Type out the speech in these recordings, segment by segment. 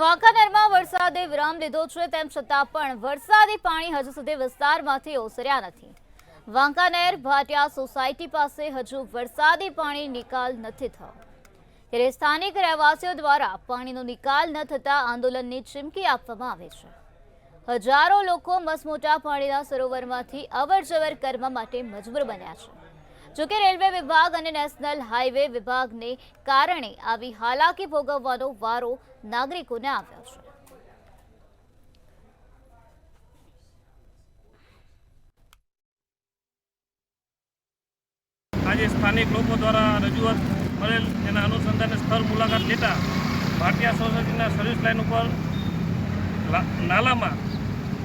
વાંકાનેરમાં વરસાદે વિરામ લીધો છે, તેમ છતાં પણ વરસાદી પાણી હજુ સુધી વિસ્તારમાંથી ઓસર્યા નથી. વાંકાનેર ભાટિયા સોસાયટી પાસે હજુ વરસાદી પાણી નિકાલ નથી થયો, ત્યારે સ્થાનિક રહેવાસીઓ દ્વારા પાણીનો નિકાલ ન થતા આંદોલનની ચીમકી આપવામાં આવી છે. હજારો લોકો મસમોટા પાણીના સરોવરમાંથી અવરજવર કરવા માટે મજબૂર બન્યા છે. જોકે રેલવે વિભાગ અને નેશનલ હાઈવે વિભાગને કારણે આવી હાલાકી ભોગવવાનો વારો નાગરિકોને આવ્યો છે. આજે સ્થાનિક લોકો દ્વારા રજૂઆત મળેલ તેના અનુસંધાને સ્થળ મુલાકાત લેતા ભાટિયા સોસાયટીના સર્વિસ લાઇન ઉપર નાલામાં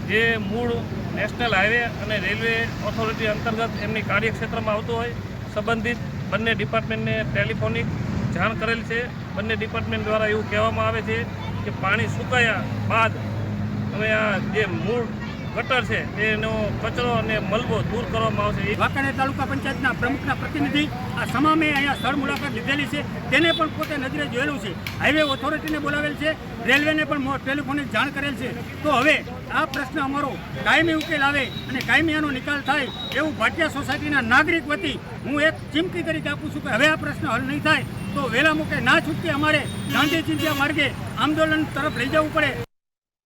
જે મૂળ નેશનલ હાઈવે અને રેલવે ઓથોરિટી અંતર્ગત એમની કાર્યક્ષેત્રમાં આવતો હોય સંબંધિત બંને ડિપાર્ટમેન્ટને ટેલિફોનિક જાણ કરેલ છે. બંને ડિપાર્ટમેન્ટ દ્વારા એવું કહેવામાં આવે છે કે પાણી સુકાયા બાદ હવે આ જે મૂળ ગટર છે તેનો કચરો અને મલબો દૂર કરવામાં આવશે. વાંકાનેર તાલુકા પંચાયતના પ્રમુખના પ્રતિનિધિ આ તમામે અહીંયા સ્થળ મુલાકાત લીધેલી છે. તેને પણ પોતે નજરે જોયેલું છે. હાઈવે ઓથોરિટીને બોલાવેલ છે, રેલવેને પણ ટેલિફોનિક જાણ કરેલ છે. તો હવે આ પ્રશ્ન અમારો કાયમી ઉકેલ આવે અને કાયમી આનો નિકાલ થાય એવું ભાટિયા સોસાયટીના નાગરિક વતી હું એક ચીમકી તરીકે આપું છું કે હવે આ પ્રશ્ન હલ નહીં થાય તો વહેલા મૂકે ના છૂટકે અમારે ગાંધી ચિંધ્યા માર્ગે આંદોલન તરફ લઈ જવું પડે.